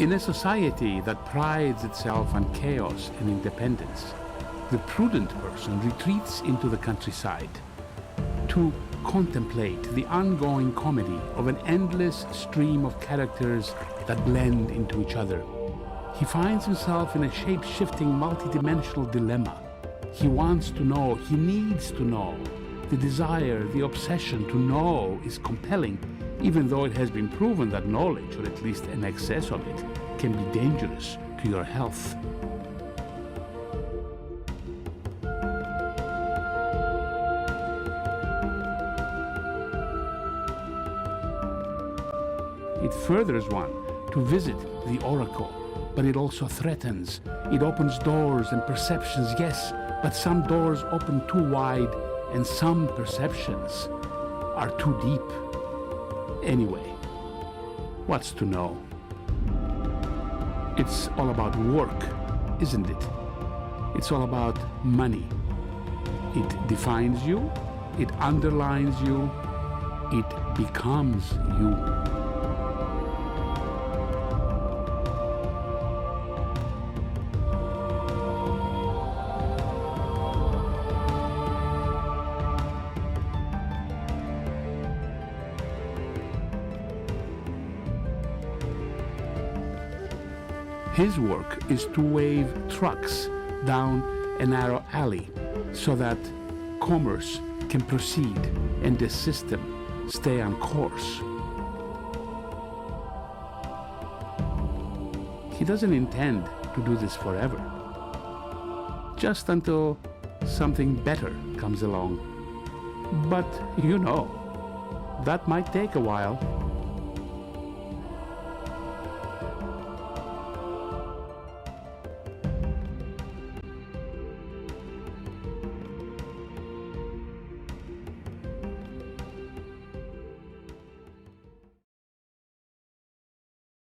In a society that prides itself on chaos and independence, the prudent person retreats into the countryside to contemplate the ongoing comedy of an endless stream of characters that blend into each other. He finds himself in a shape-shifting, multidimensional dilemma. He wants to know, he needs to know. The desire, the obsession to know is compelling, even though it has been proven that knowledge, or at least an excess of it, can be dangerous to your health. It furthers one to visit the oracle, but it also threatens. It opens doors and perceptions, yes, but some doors open too wide and some perceptions are too deep. Anyway, what's to know? It's all about work, isn't it? It's all about money. It defines you, it underlines you, it becomes you. His work is to wave trucks down a narrow alley so that commerce can proceed and the system stay on course. He doesn't intend to do this forever, just until something better comes along. But you know, that might take a while.